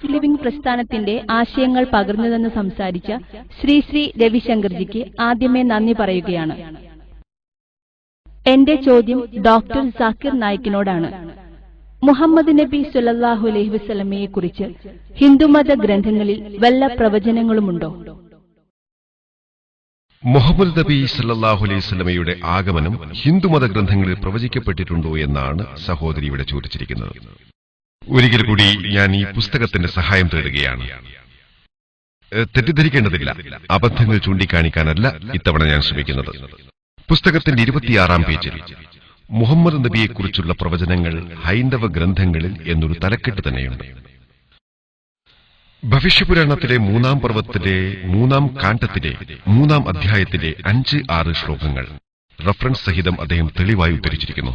Of living പ്രസ്ഥാനത്തിന്റെ ആശയങ്ങൾ പകർന്നുതന്ന് സംസാരിച്ച ശ്രീ രവിശങ്കർജിക്ക് ആദ്യമേ നന്ദി പറയുകയാണ്. എന്റെ ചോദ്യം ഡോക്ടർ സാക്കിർ നായിക്കിനോടാണ്. മുഹമ്മദ് നബി സ്വല്ലല്ലാഹു അലൈഹി വസല്ലമയെക്കുറിച്ച് ഹിന്ദുമത ഗ്രന്ഥങ്ങളിൽ വല്ല പ്രവചനങ്ങളുമുണ്ടോ? മുഹമ്മദ് നബി സല്ലല്ലാഹു അലൈഹി വസല്ലമയുടെ ആഗമനം ഹിന്ദുമത ഗ്രന്ഥങ്ങളിൽ പ്രവചിക്കപ്പെട്ടിട്ടുണ്ടോ എന്നാണ് സഹോദരി ഇവിടെ ചോദിച്ചിരിക്കുന്നത്. ഒരിക്കൽ കൂടി ഞാൻ ഈ പുസ്തകത്തിന്റെ സഹായം തേടുകയാണ്. തെറ്റിദ്ധരിക്കേണ്ടതില്ല, അബദ്ധങ്ങൾ ചൂണ്ടിക്കാണിക്കാനല്ല ഇത്തവണ ഞാൻ ശ്രമിക്കുന്നത്. പുസ്തകത്തിന്റെ 26-ാം പേജിൽ മുഹമ്മദ് നബിയെക്കുറിച്ചുള്ള പ്രവചനങ്ങൾ ഹൈന്ദവ ഗ്രന്ഥങ്ങളിൽ എന്നൊരു തലക്കെട്ട് തന്നെയുണ്ട്. ഭവിഷ്യപുരാണത്തിലെ 3-ാം പർവ്വത്തിലെ 3-ാം കാണ്ഡത്തിലെ 3-ാം അധ്യായത്തിലെ 5-6 ശ്ലോകങ്ങൾ റഫറൻസ് സഹിതം അദ്ദേഹം തെളിവായി ഉദ്ധരിച്ചിരിക്കുന്നു.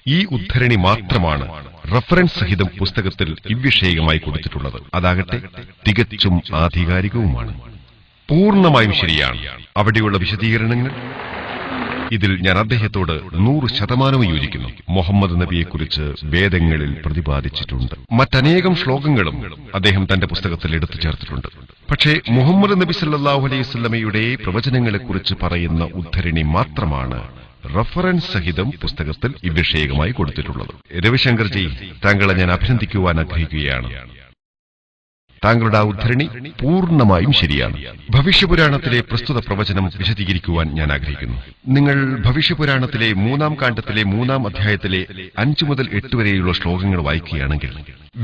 ഈ ഉദ്ധരണി മാത്രമാണ് റഫറൻസ് സഹിതം പുസ്തകത്തിൽ ഇവ്വിഷയകമായി കൊടുത്തിട്ടുള്ളത്. അതാകട്ടെ തികച്ചും ആധികാരികവുമാണ്, പൂർണ്ണമായും ശരിയാണ്. അവിടെയുള്ള വിശദീകരണങ്ങൾ ഇതിൽ ഞാൻ അദ്ദേഹത്തോട് 100% യോജിക്കുന്നു. മുഹമ്മദ് നബിയെക്കുറിച്ച് വേദങ്ങളിൽ പ്രതിപാദിച്ചിട്ടുണ്ട്. മറ്റനേകം ശ്ലോകങ്ങളും അദ്ദേഹം തന്റെ പുസ്തകത്തിൽ എടുത്തു ചേർത്തിട്ടുണ്ട്. പക്ഷേ മുഹമ്മദ് നബി സല്ലല്ലാഹു അലൈഹി വസല്ലമയുടെ പ്രവചനങ്ങളെക്കുറിച്ച് പറയുന്ന ഉദ്ധരണി മാത്രമാണ് റഫറൻസ് സഹിതം പുസ്തകത്തിൽ ഇവ്വിഷയകമായി കൊടുത്തിട്ടുള്ളത്. രവിശങ്കർജി, താങ്കളെ ഞാൻ അഭിനന്ദിക്കുവാൻ ആഗ്രഹിക്കുകയാണ്. താങ്കളുടെ ആ ഉദ്ധരണി പൂർണ്ണമായും ശരിയാണ്. ഭവിഷ്യപുരാണത്തിലെ പ്രസ്തുത പ്രവചനം വിശദീകരിക്കുവാൻ ഞാൻ ആഗ്രഹിക്കുന്നു. നിങ്ങൾ ഭവിഷ്യപുരാണത്തിലെ 3-ാം കാണ്ഡത്തിലെ 3-ാം അധ്യായത്തിലെ 5 മുതൽ 8 വരെയുള്ള ശ്ലോകങ്ങൾ വായിക്കുകയാണെങ്കിൽ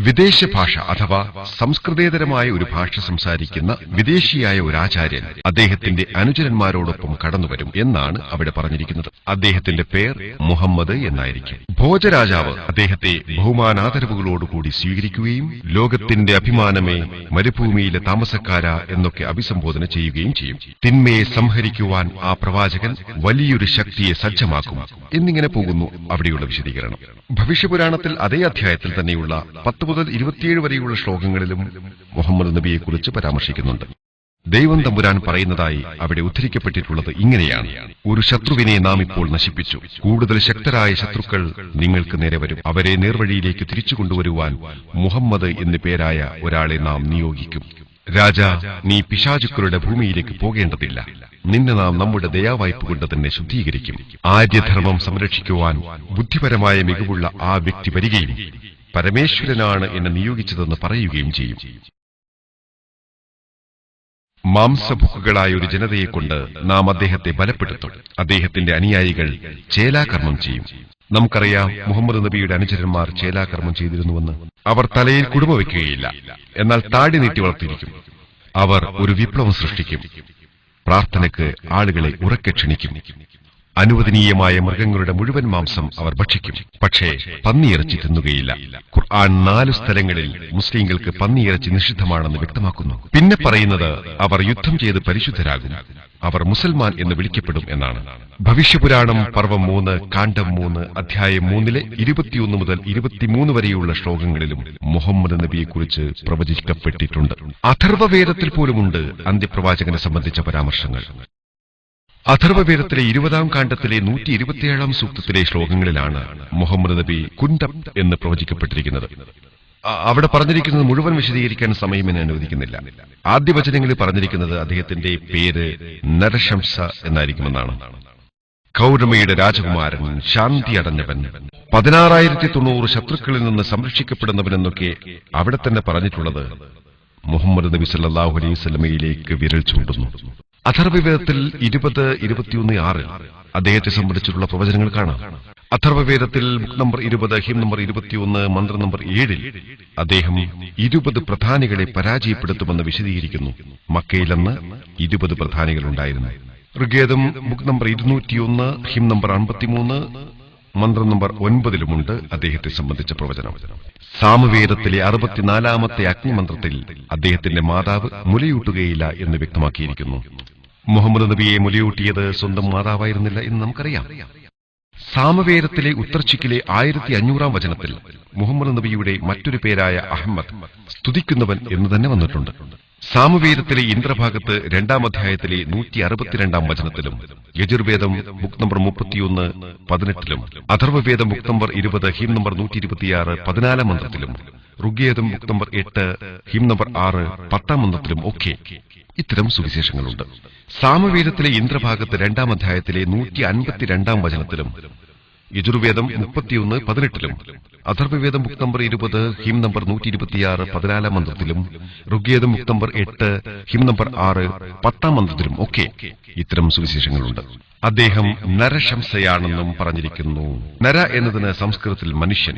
വിദേശ ഭാഷ അഥവാ സംസ്കൃതേതരമായ ഒരു ഭാഷ സംസാരിക്കുന്ന വിദേശിയായ ഒരു ആചാര്യൻ അദ്ദേഹത്തിന്റെ അനുചരന്മാരോടൊപ്പം കടന്നുവരും എന്നാണ് അവിടെ പറഞ്ഞിരിക്കുന്നത്. അദ്ദേഹത്തിന്റെ പേർ മുഹമ്മദ് എന്നായിരിക്കും. ഭോജരാജാവ് അദ്ദേഹത്തെ ബഹുമാനാദരവുകളോടുകൂടി സ്വീകരിക്കുകയും ലോകത്തിന്റെ അഭിമാനമേ, മരുഭൂമിയിലെ താമസക്കാര എന്നൊക്കെ അഭിസംബോധന ചെയ്യുകയും ചെയ്യും. തിന്മയെ സംഹരിക്കുവാൻ ആ പ്രവാചകൻ വലിയൊരു ശക്തിയെ സജ്ജമാക്കും എന്നിങ്ങനെ പോകുന്നു അവിടെയുള്ള വിശദീകരണം. ഭവിഷ്യപുരാണത്തിൽ അതേ അധ്യായത്തിൽ തന്നെയുള്ള 10 മുതൽ 27 വരെയുള്ള ശ്ലോകങ്ങളിലും മുഹമ്മദ് നബിയെക്കുറിച്ച് പരാമർശിക്കുന്നുണ്ട്. ദൈവം തമ്പുരാൻ പറയുന്നതായി അവിടെ ഉദ്ധരിക്കപ്പെട്ടിട്ടുള്ളത് ഇങ്ങനെയാണ്: ഒരു ശത്രുവിനെ നാം ഇപ്പോൾ നശിപ്പിച്ചു, കൂടുതൽ ശക്തരായ ശത്രുക്കൾ നിങ്ങൾക്ക് നേരെ വരും. അവരെ നേർവഴിയിലേക്ക് തിരിച്ചു കൊണ്ടുവരുവാൻ മുഹമ്മദ് എന്നു പേരായ ഒരാളെ നാം നിയോഗിക്കും. രാജാ, നീ പിശാചുക്കളുടെ ഭൂമിയിലേക്ക് പോകേണ്ടതില്ല. നിന്നെ നാം നമ്മുടെ ദയാവായ്പ കൊണ്ട് തന്നെ ശുദ്ധീകരിക്കും. ആര്യധർമ്മം സംരക്ഷിക്കുവാൻ ബുദ്ധിപരമായ മികവുള്ള ആ വ്യക്തി വരികയും പരമേശ്വരനാണ് എന്നെ നിയോഗിച്ചതെന്ന് പറയുകയും ചെയ്യും. മാംസഭുക്കുകളായ ഒരു ജനതയെക്കൊണ്ട് നാം അദ്ദേഹത്തെ ബലപ്പെടുത്തും. അദ്ദേഹത്തിന്റെ അനുയായികൾ ചേലാകർമ്മം ചെയ്യും. നമുക്കറിയാം മുഹമ്മദ് നബിയുടെ അനുചരന്മാർ ചേലാകർമ്മം ചെയ്തിരുന്നുവെന്ന്. അവർ തലയിൽ കുടുമ വയ്ക്കുകയില്ല, എന്നാൽ താടി നീട്ടി വളർത്തിയിരിക്കും. അവർ ഒരു വിപ്ലവം സൃഷ്ടിക്കും. പ്രാർത്ഥനയ്ക്ക് ആളുകളെ ഉറക്കെ ക്ഷണിക്കും. അനുവദനീയമായ മൃഗങ്ങളുടെ മുഴുവൻ മാംസം അവർ ഭക്ഷിക്കും, പക്ഷേ പന്നിയിറച്ചി തിന്നുകയില്ല. ഖുർആൻ 4 സ്ഥലങ്ങളിൽ മുസ്ലിങ്ങൾക്ക് പന്നിയിറച്ചി നിഷിദ്ധമാണെന്ന് വ്യക്തമാക്കുന്നു. പിന്നെ പറയുന്നത് അവർ യുദ്ധം ചെയ്ത് പരിശുദ്ധരാകും, അവർ മുസൽമാൻ എന്ന് വിളിക്കപ്പെടും എന്നാണ്. ഭവിഷ്യപുരാണം പർവ്വം 3 കാണ്ഡം 3 അധ്യായം 3-ലെ 21 മുതൽ 23 വരെയുള്ള ശ്ലോകങ്ങളിലും മുഹമ്മദ് നബിയെക്കുറിച്ച് പ്രവചിക്കപ്പെട്ടിട്ടുണ്ട്. അഥർവവേദത്തിൽ പോലുമുണ്ട് അന്ത്യപ്രവാചകനെ സംബന്ധിച്ച പരാമർശങ്ങൾ. അഥർവവേദത്തിലെ 20-ാം കാണ്ഡത്തിലെ 127-ാം സൂക്തത്തിലെ ശ്ലോകങ്ങളിലാണ് മുഹമ്മദ് നബി കുന്തം എന്ന് പ്രവചിക്കപ്പെട്ടിരിക്കുന്നത്. അവിടെ പറഞ്ഞിരിക്കുന്നത് മുഴുവൻ വിശദീകരിക്കാൻ സമയം എന്നെ അനുവദിക്കുന്നില്ല. ആദ്യ വചനങ്ങളിൽ പറഞ്ഞിരിക്കുന്നത് അദ്ദേഹത്തിന്റെ പേര് നരശംസ എന്നായിരിക്കുമെന്നാണ്. കൗരമയുടെ രാജകുമാരൻ, ശാന്തി അടഞ്ഞവൻ, 16,090 ശത്രുക്കളിൽ നിന്ന് സംരക്ഷിക്കപ്പെടുന്നവനെന്നൊക്കെ അവിടെ തന്നെ പറഞ്ഞിട്ടുള്ളത് മുഹമ്മദ് നബി സല്ലല്ലാഹു അലൈഹി വസല്ലമയിലേക്ക് വിരൽ ചൂണ്ടുന്നു. അഥർവവേദത്തിൽ 20-21-6 അദ്ദേഹത്തെ സംബന്ധിച്ചിട്ടുള്ള പ്രവചനങ്ങൾ കാണാം. അഥർവവേദത്തിൽ നമ്പർ 20, ഹിം നമ്പർ 21, മന്ത്രം നമ്പർ 7 അദ്ദേഹം 20 പ്രധാനികളെ പരാജയപ്പെടുത്തുമെന്ന് വിശദീകരിക്കുന്നു. മക്കയിലെന്ന് 20 പ്രധാനികളുണ്ടായിരുന്നു. ഋഗ്വേദം ബുക്ക് നമ്പർ 201, ഹിം നമ്പർ 53, മന്ത്രം നമ്പർ 9-ലുമുണ്ട് അദ്ദേഹത്തെ സംബന്ധിച്ച പ്രവചനം. സാമവേദത്തിലെ 64-ാമത്തെ അഗ്നിമന്ത്രത്തിൽ അദ്ദേഹത്തിന്റെ മാതാവ് മുലയൂട്ടുകയില്ല എന്ന് വ്യക്തമാക്കിയിരിക്കുന്നു. മുഹമ്മദ് നബിയെ മുലയൂട്ടിയത് സ്വന്തം മാതാവായിരുന്നില്ല എന്ന് നമുക്കറിയാം. സാമവേദത്തിലെ ഉത്തർച്ചിക്കിലെ 1500-ാം വചനത്തിൽ മുഹമ്മദ് നബിയുടെ മറ്റൊരു പേരായ അഹമ്മദ്, സ്തുതിക്കുന്നവൻ എന്ന് തന്നെ വന്നിട്ടുണ്ട്. സാമവേദത്തിലെ ഇന്ദ്രഭാഗത്ത് 2-ാം അധ്യായത്തിലെ 162-ാം വചനത്തിലും, യജുർവേദം ബുക്ക് നമ്പർ 31 18-ലും, Atharvaveda book number 20 hymn number 126 14-ാം മന്ത്രത്തിലും, Rigveda book number 8 hymn number 6 10-ാം മന്ത്രത്തിലും ഒക്കെ ഇത്തരം സുവിശേഷങ്ങളുണ്ട്. സാമവേദത്തിലെ ഇന്ദ്രഭാഗത്ത് 2-ാം അധ്യായത്തിലെ 152-ാം വചനത്തിലും, യജുർവേദം 31 18-ലും, Atharvaveda book number 20 hymn number 126 14-ാം മന്ത്രത്തിലും, Rigveda book number 8 hymn number 6 10-ാം മന്ത്രത്തിലും ഒക്കെ ഇത്തരം സുവിശേഷങ്ങളുണ്ട്. അദ്ദേഹം നരശംസയാണെന്നും പറഞ്ഞിരിക്കുന്നു. നര എന്നതിന് സംസ്കൃതത്തിൽ മനുഷ്യൻ,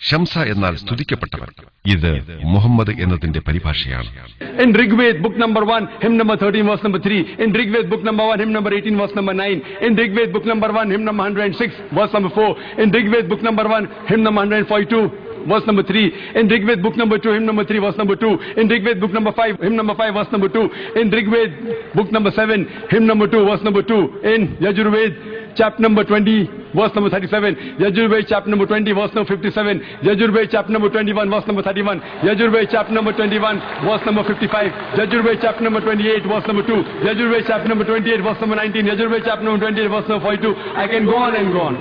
ശംസ എന്നാൽ സ്തുതിക്കപ്പെട്ടവൻ. ഇത് മുഹമ്മദ് എന്നതിന്റെ പരിഭാഷയാണ്. In Rigved book number 1 hymn number 13 verse number 3, in Rigved book number 1 hymn number 18 verse number 9, in Rigved book number 1 hymn number 106 verse number 4, in Rigved book number 1 hymn number 142 verse number 3, in Rigved book number 2 hymn number 3 verse number 2, in Rigved book number 5 hymn number 5 verse number 2, in Rigved book number 7 hymn number 2 verse number 2, in Yajurved chapter number 20 verse number 37, Yajurved chapter number 20 verse number 57, Yajurved chapter number 21 verse number 31, Yajurved chapter number 21 verse number 55, Yajurved chapter number 28 verse number 2, Yajurved chapter number 28 verse number 19, Yajurved chapter number 28 verse number 42. I can go on and go on.